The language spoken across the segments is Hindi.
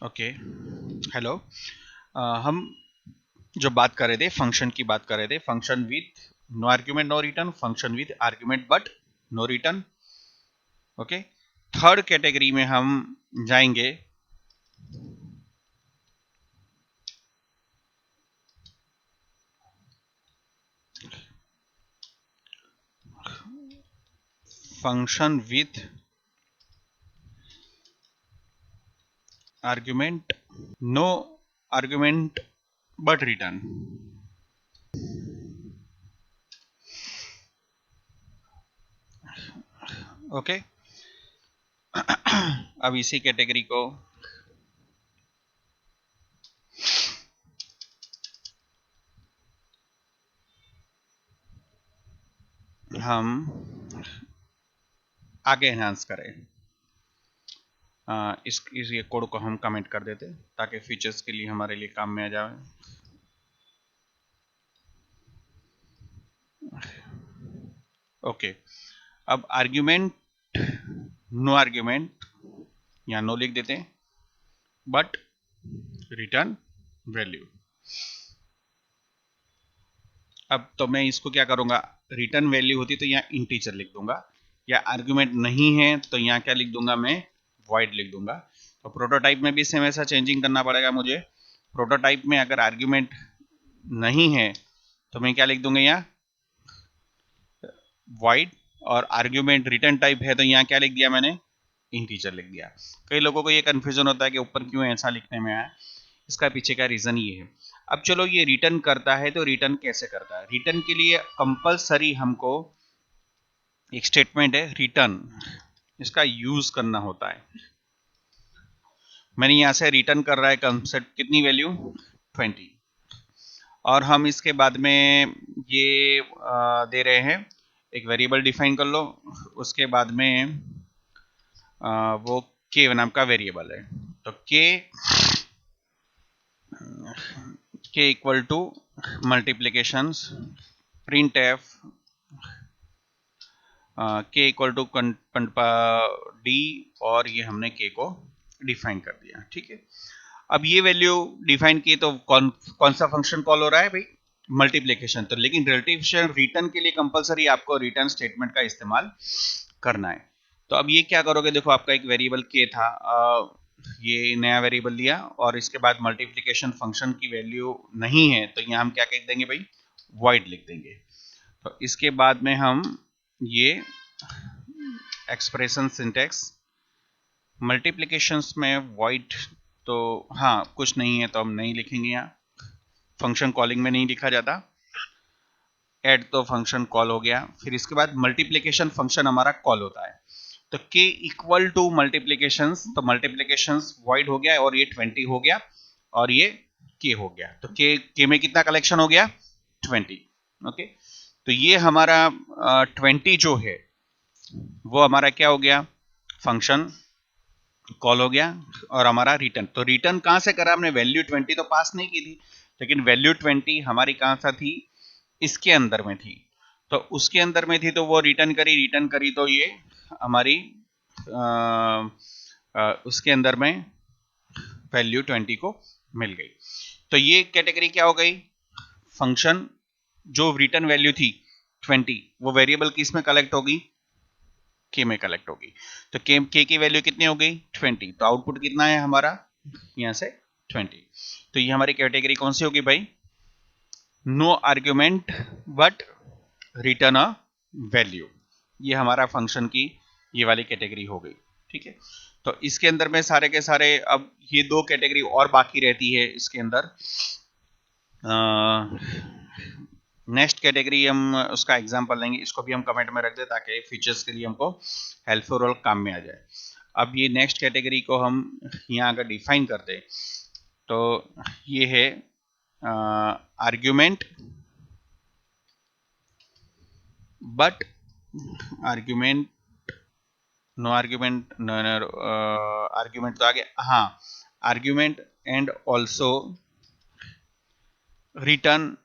Okay hello. हम जो बात कर रहे थे फंक्शन की बात कर रहे थे, function with no argument no return, function with argument but no return. Okay, third category में हम जाएंगे function with argument no argument but return. Okay, अब इसी कैटेगरी को हम आगे एनहांस करें। इस ये कोड को हम कमेंट कर देते ताकि फीचर्स के लिए हमारे लिए काम में आ जाए। ओके, अब आर्ग्यूमेंट नो आर्ग्यूमेंट या नो लिख देते हैं, बट रिटर्न वैल्यू। अब तो मैं इसको क्या करूंगा, रिटर्न वैल्यू होती तो यहाँ इंटीजर लिख दूंगा, या आर्ग्यूमेंट नहीं है तो यहाँ क्या लिख दूंगा, मैं वॉइड लिख दूंगा। तो प्रोटोटाइप में भी सेम ऐसा चेंजिंग करना पड़ेगा मुझे। प्रोटोटाइप में अगर आर्ग्यूमेंट नहीं है तो मैं क्या लिख दूंगा, यहाँ वॉइड, और आर्ग्यूमेंट रिटर्न टाइप है तो यहाँ क्या लिख दिया मैंने, इंटीजर लिख दिया। कई लोगों को ये कंफ्यूजन होता है कि ऊपर क्यों ऐसा लिखने में आया, इसका पीछे का रीजन ये है। अब चलो, ये रिटर्न करता है तो रिटर्न कैसे करता है। रिटर्न के लिए कंपलसरी हमको एक स्टेटमेंट है रिटर्न, इसका यूज करना होता है। मैंने यहां से रिटर्न कर रहा है कंसेप्ट, कितनी वैल्यू 20, और हम इसके बाद में ये दे रहे हैं एक वेरिएबल डिफाइन कर लो, उसके बाद में वो के नाम का वेरिएबल है। तो K equal to multiplications print F K equal to D, और ये हमने के को डिफाइन कर दिया। ठीक है, अब ये वैल्यू डिफाइन की तो कौन कौन सा फंक्शन कॉल हो रहा है भाई, मल्टीप्लीकेशन। तो लेकिन रिलेटिव रिटर्न के लिए कंपलसरी आपको रिटर्न स्टेटमेंट का इस्तेमाल करना है। तो अब ये क्या करोगे, देखो आपका एक वेरिएबल के था, ये नया वेरिएबल लिया, और इसके बाद मल्टीप्लीकेशन फंक्शन की वैल्यू नहीं है तो यहाँ हम क्या कह देंगे भाई, वॉइड लिख देंगे। तो इसके बाद में हम ये एक्सप्रेशन सिंटेक्स मल्टीप्लीकेशंस में वॉइड, तो हाँ कुछ नहीं है तो हम नहीं लिखेंगे, यहाँ फंक्शन कॉलिंग में नहीं लिखा जाता। ऐड तो फंक्शन कॉल हो गया, फिर इसके बाद मल्टीप्लीकेशन फंक्शन हमारा कॉल होता है। तो के इक्वल टू मल्टीप्लीकेशंस, तो मल्टीप्लीकेशंस वॉइड हो गया और ये 20 हो गया, और ये के हो गया। तो के में कितना कलेक्शन हो गया, 20। ओके, तो ये हमारा 20 जो है वो हमारा क्या हो गया, फंक्शन कॉल हो गया, और हमारा रिटर्न। तो रिटर्न कहां से करा हमने, वैल्यू 20 तो पास नहीं की थी, लेकिन वैल्यू 20 हमारी कहां सा थी, इसके अंदर में थी। तो उसके अंदर में थी तो वो रिटर्न करी तो ये हमारी उसके अंदर में वैल्यू 20 को मिल गई। तो ये कैटेगरी क्या हो गई, फंक्शन जो रिटर्न वैल्यू थी 20 वो वेरिएबल किस में कलेक्ट होगी, के में कलेक्ट होगी। तो के की वैल्यू कितनी हो गई, 20। तो आउटपुट कितना है हमारा, यहां से 20। तो ये हमारी कैटेगरी कौन सी होगी भाई, no argument but return a value. ये हमारा फंक्शन की ये वाली कैटेगरी हो गई। ठीक है, तो इसके अंदर में सारे के सारे, अब ये दो कैटेगरी और बाकी रहती है इसके अंदर। नेक्स्ट कैटेगरी हम उसका एग्जांपल लेंगे, इसको भी हम कमेंट में रख दे ताकि फीचर्स के लिए हमको हेल्पफुल और काम में आ जाए। अब ये नेक्स्ट कैटेगरी को हम यहाँ अगर डिफाइन कर दे तो ये है argument but argument no argument, argument तो आगे, हाँ argument and also return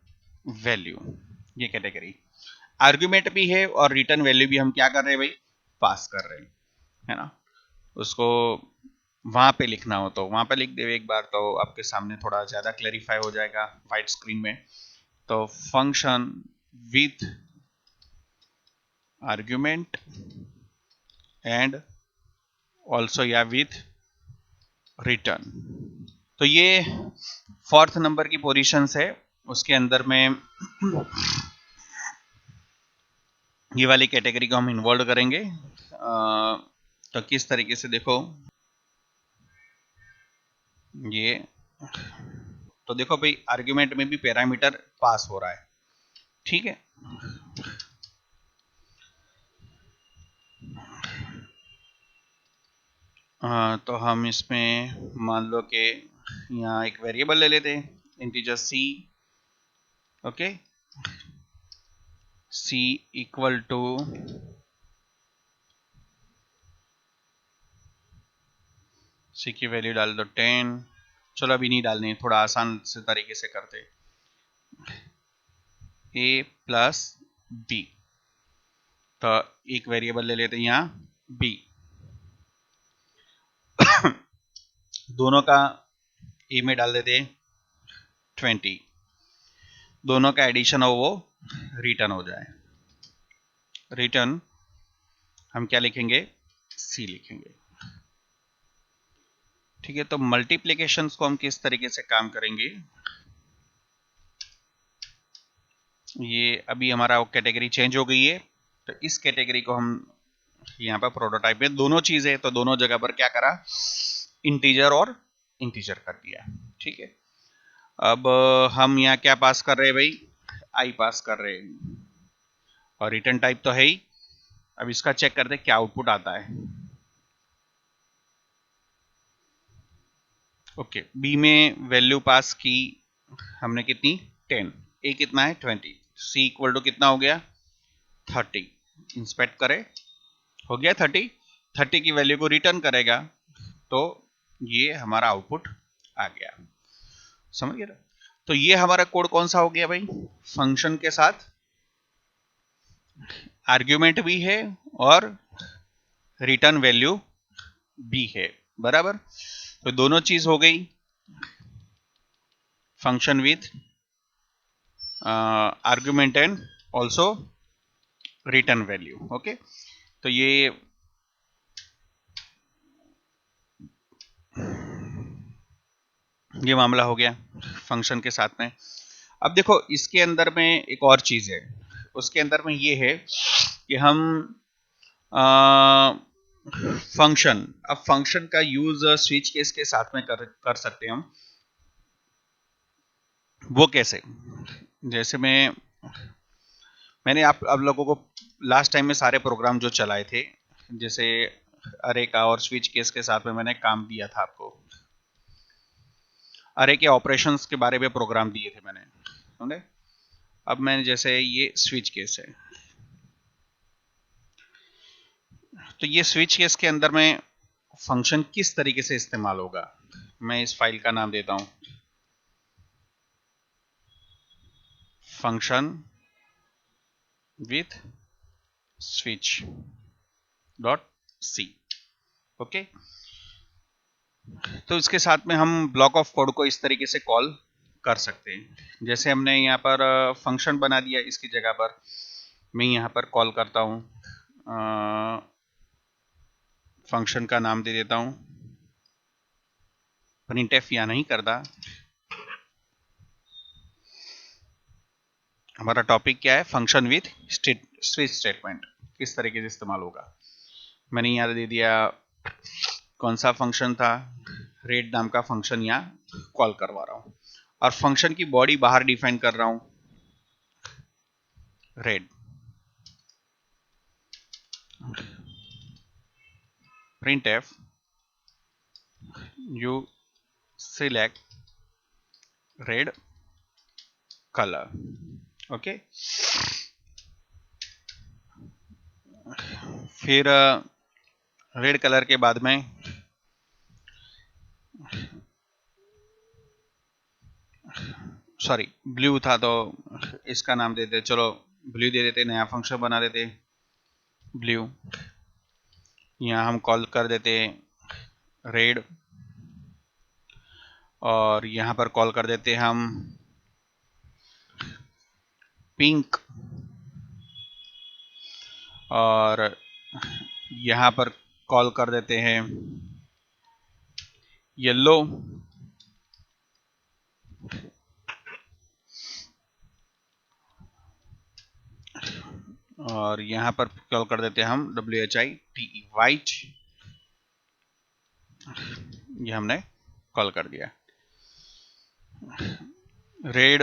value. ये कैटेगरी आर्ग्यूमेंट भी है और रिटर्न वैल्यू भी हम क्या कर रहे हैं भाई, पास कर रहे हैं, है ना। उसको वहां पे लिखना हो तो वहां पे लिख दे एक बार, तो आपके सामने थोड़ा ज्यादा क्लैरिफाई हो जाएगा वाइट स्क्रीन में। तो function with argument and also या विथ रिटर्न। तो ये फोर्थ नंबर की पोजीशंस है, उसके अंदर में ये वाली कैटेगरी को हम इन्वॉल्व करेंगे। तो किस तरीके से देखो ये, तो देखो भाई आर्ग्यूमेंट में भी पैरामीटर पास हो रहा है, ठीक है। तो हम इसमें मान लो कि यहाँ एक वेरिएबल ले लेते हैं, integer C, okay, C equal to C की वैल्यू डाल दो 10। चलो अभी नहीं डालनी, थोड़ा आसान से तरीके से करते, a प्लस बी, तो एक वेरिएबल ले लेते हैं यहाँ b, दोनों का a में डाल देते 20, दोनों का एडिशन हो वो रिटर्न हो जाए। रिटर्न हम क्या लिखेंगे, c लिखेंगे, ठीक है। तो मल्टीप्लिकेशंस को हम किस तरीके से काम करेंगे, ये अभी हमारा कैटेगरी चेंज हो गई है, तो इस कैटेगरी को हम यहाँ पर प्रोटोटाइप में दोनों चीजें, तो दोनों जगह पर क्या करा, इंटीजर और इंटीजर कर दिया, ठीक है। अब हम यहाँ क्या पास कर रहे हैं भाई, आई पास कर रहे हैं, और रिटर्न टाइप तो है ही। अब इसका चेक करते हैं क्या आउटपुट आता है। ओके, बी में वैल्यू पास की हमने कितनी 10, ए कितना है 20, सी इक्वल टू कितना हो गया 30, इंस्पेक्ट करे, हो गया 30, 30 की वैल्यू को रिटर्न करेगा, तो ये हमारा आउटपुट आ गया, समझ गए। तो ये हमारा कोड कौन सा हो गया भाई, फंक्शन के साथ आर्ग्यूमेंट भी है और रिटर्न वैल्यू भी है, बराबर। तो दोनों चीज हो गई, function with argument and also return value, okay. तो ये मामला हो गया फंक्शन के साथ में। अब देखो इसके अंदर में एक और चीज है, उसके अंदर में ये है कि हम फंक्शन, अब फंक्शन का यूज स्विच केस के साथ में कर सकते हैं हम। वो कैसे, जैसे मैंने आप लोगों को लास्ट टाइम में सारे प्रोग्राम जो चलाए थे, जैसे अरे का और स्विच केस के साथ में मैंने काम दिया था आपको, अरे के ऑपरेशंस के बारे में प्रोग्राम दिए थे मैंने, समझे। अब मैंने जैसे ये स्विच केस है, तो ये स्विच केस के अंदर में फंक्शन किस तरीके से इस्तेमाल होगा, मैं इस फाइल का नाम देता हूं function with switch dot C, okay. तो इसके साथ में हम ब्लॉक ऑफ कोड को इस तरीके से कॉल कर सकते हैं, जैसे हमने यहाँ पर फंक्शन बना दिया, इसकी जगह पर मैं यहाँ पर कॉल करता हूँ, फंक्शन का नाम दे देता हूँ प्रिंटफ, या नहीं करता। हमारा टॉपिक क्या है, फंक्शन विथ स्विच स्टेटमेंट किस तरीके से इस्तेमाल होगा। मैंने यहाँ दे दिया कौन सा फंक्शन था, रेड नाम का फंक्शन यहाँ कॉल करवा रहा हूं, और फंक्शन की बॉडी बाहर डिफाइन कर रहा हूं red, printf you select red color, okay. फिर रेड कलर के बाद में सॉरी ब्लू था, तो इसका नाम देते, चलो ब्लू दे देते, नया फंक्शन बना देते ब्लू, यहाँ हम कॉल कर देते रेड और यहाँ पर कॉल कर देते हैं हम पिंक, और यहाँ पर कॉल कर देते हैं येलो, और यहाँ पर कॉल कर देते हैं हम WHITE वाइट। ये हमने कॉल कर दिया। रेड,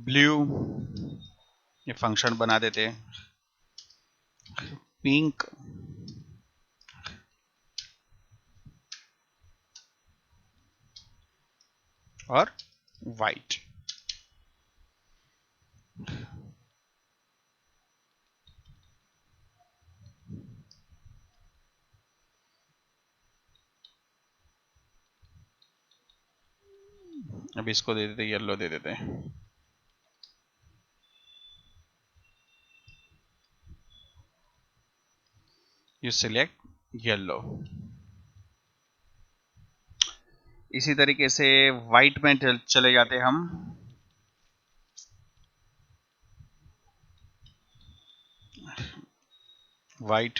ब्लू, ये फंक्शन बना देते हैं। पिंक, और वाइट। अब इसको दे देते, येलो दे देते हैं। You select yellow. इसी तरीके से व्हाइट में चले जाते हम। White,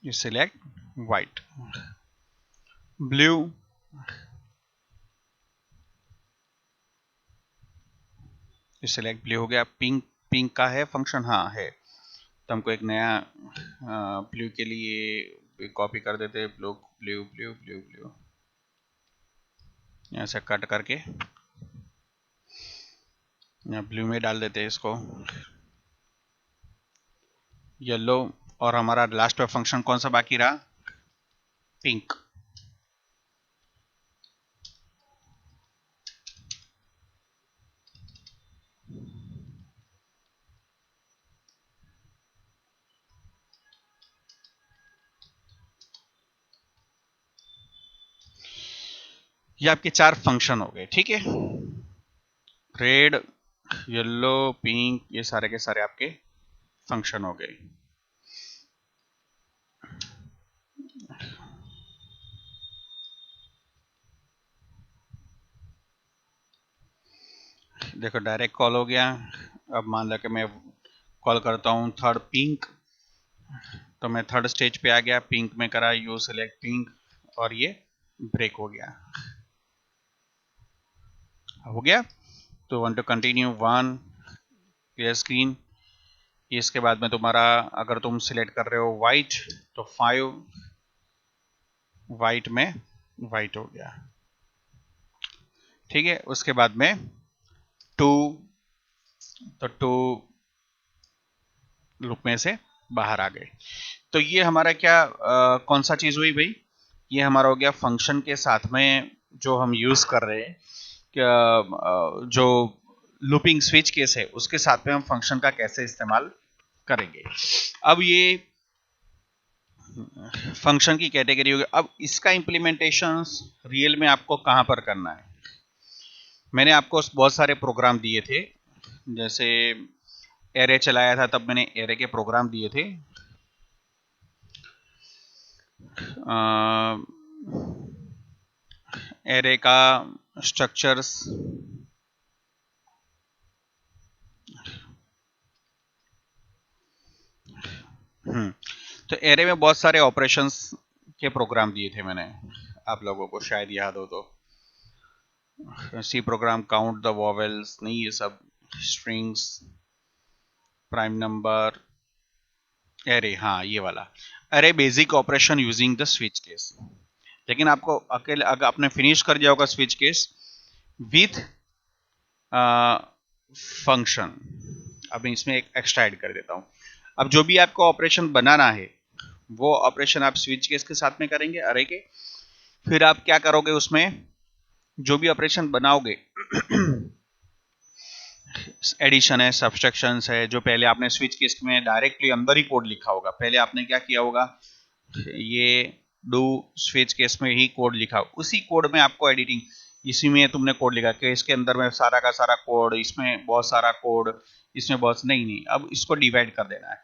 you select white. Blue, you select blue हो गया। पिंक, पिंक का है फंक्शन, हाँ है, तो हमको एक नया ब्लू के लिए कॉपी कर देते, blue blue blue blue blue, यहाँ से कट करके यहाँ ब्लू में डाल देते हैं इसको, येलो। और हमारा लास्ट में फंक्शन कौन सा बाकी रहा? पिंक। ये आपके 4 फंक्शन हो गए, ठीक है। रेड, येलो, पिंक, ये सारे के सारे आपके फंक्शन हो गए। देखो डायरेक्ट कॉल हो गया। अब मान लो कि मैं कॉल करता हूँ थर्ड पिंक, तो मैं थर्ड स्टेज पे आ गया, पिंक में करा यू सिलेक्ट पिंक, और ये ब्रेक हो गया। हो गया। तो want to continue 1 clear screen. इसके बाद में तुम्हारा, अगर तुम सिलेक्ट कर रहे हो वाइट, तो 5 वाइट में वाइट हो गया, ठीक है। उसके बाद में 2, तो 2 लूप में से बाहर आ गए। तो ये हमारा क्या कौन सा चीज हुई भाई? ये हमारा हो गया फंक्शन के साथ में जो हम यूज कर रहे हैं, जो लूपिंग स्विच केस है उसके साथ में हम फंक्शन का कैसे इस्तेमाल करेंगे। अब ये फंक्शन की कैटेगरी होगी। अब इसका इम्प्लीमेंटेशन रियल में आपको कहां पर करना है? मैंने आपको बहुत सारे प्रोग्राम दिए थे, जैसे एरे चलाया था तब मैंने एरे के प्रोग्राम दिए थे। एरे का स्ट्रक्चर्स, तो एरे में बहुत सारे ऑपरेशंस के प्रोग्राम दिए थे मैंने, आप लोगों को शायद याद हो तो। C program, count the vowels, नहीं ये सब, स्ट्रिंग्स, प्राइम नंबर, एरे, हाँ ये वाला अरे basic operation using the switch case. लेकिन आपको अकेले अगर आपने फिनिश कर दिया होगा स्विच केस विथ फंक्शन। अब इसमें एक एक्स्ट्रा ऐड कर देता हूं। अब जो भी आपको ऑपरेशन बनाना है वो ऑपरेशन आप स्विच केस के साथ में करेंगे अरे के। फिर आप क्या करोगे, उसमें जो भी ऑपरेशन बनाओगे एडिशन है, सब्सट्रैक्शन है, जो पहले आपने स्विच केस में डायरेक्टली अंदर ही कोड लिखा होगा। पहले आपने क्या किया होगा, ये डू स्विच केस में ही कोड लिखा, उसी कोड में आपको एडिटिंग, इसी में तुमने कोड लिखा कि इसके अंदर में सारा का सारा कोड, इसमें बहुत सारा कोड, इसमें बहुत नहीं, अब इसको डिवाइड कर देना है।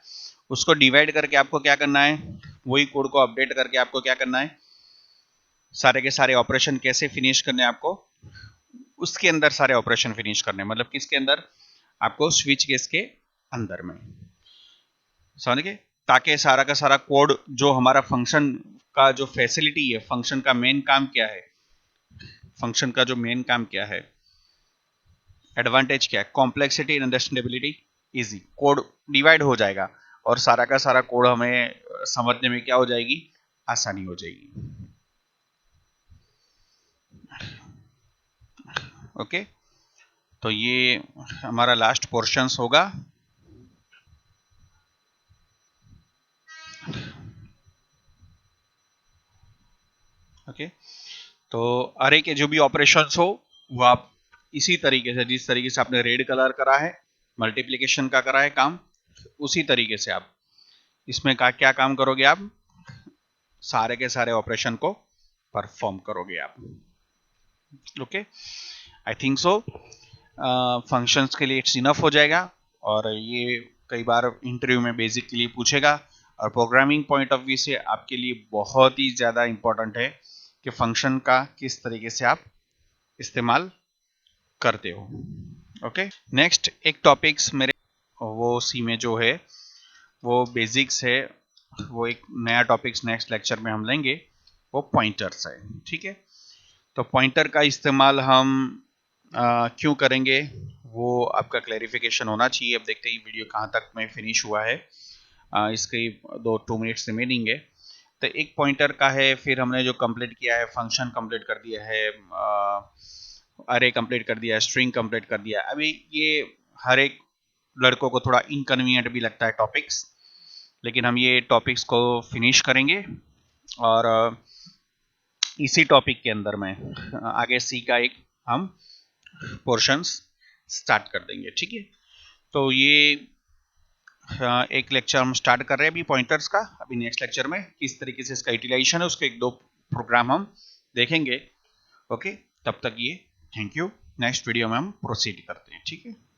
उसको डिवाइड करके आपको क्या करना है, वही कोड को अपडेट करके आपको क्या करना है, सारे के सारे ऑपरेशन कैसे फिनिश करने हैं आपको, उसके अंदर सारे ऑपरेशन फिनिश करने, मतलब किसके अंदर, आपको स्विच केस के अंदर में, समझ गए, ताकि सारा का सारा कोड जो हमारा फंक्शन का जो फैसिलिटी है, फंक्शन का मेन काम क्या है, फंक्शन का जो मेन काम क्या है, एडवांटेज क्या है, complexity and understandability, easy, code divide हो जाएगा और सारा का सारा कोड हमें समझने में क्या हो जाएगी, आसानी हो जाएगी। ओके, तो ये हमारा लास्ट पोर्शंस होगा। ओके, तो अरे के जो भी ऑपरेशंस हो वो आप इसी तरीके से, जिस तरीके से आपने रेड कलर करा है, मल्टीप्लिकेशन का करा है काम, उसी तरीके से आप इसमें का क्या काम करोगे, आप सारे के सारे ऑपरेशन को परफॉर्म करोगे आप। Okay, I think so functions के लिए इट्स इनफ हो जाएगा, और ये कई बार इंटरव्यू में बेसिक के लिए पूछेगा, और प्रोग्रामिंग पॉइंट ऑफ व्यू से आपके लिए बहुत ही ज़्यादा इंपॉर्टेंट है कि फंक्शन का किस तरीके से आप इस्तेमाल करते हो। ओके, नेक्स्ट एक टॉपिक्स मेरे वो सी में जो है वो बेसिक्स है, वो एक नया टॉपिक्स नेक्स्ट लेक्चर में हम लेंगे, वो पॉइंटर्स है। ठीक है, तो पॉइंटर का इस्तेमाल हम क्यों करेंगे वो आपका क्लैरिफिकेशन होना चाहिए। अब देखते हैं वीडियो कहाँ तक में फिनिश हुआ है, इसके 2 मिनट्स रिमेनिंग है। तो एक पॉइंटर का है, फिर हमने जो कंप्लीट किया है, फंक्शन कंप्लीट कर दिया है, अरे कंप्लीट कर दिया है, स्ट्रिंग कंप्लीट कर दिया। अभी ये हर एक लड़कों को थोड़ा इनकन्वीनियंट भी लगता है टॉपिक्स, लेकिन हम ये टॉपिक्स को फिनिश करेंगे और इसी टॉपिक के अंदर में आगे सी का एक हम पोर्शंस स्टार्ट कर देंगे। ठीक है, तो ये एक लेक्चर हम स्टार्ट कर रहे हैं अभी पॉइंटर्स का। अभी नेक्स्ट लेक्चर में किस तरीके से इसका यूटिलाइजेशन है उसके 1-2 प्रोग्राम हम देखेंगे। ओके, तब तक ये थैंक यू, नेक्स्ट वीडियो में हम प्रोसीड करते हैं। ठीक है।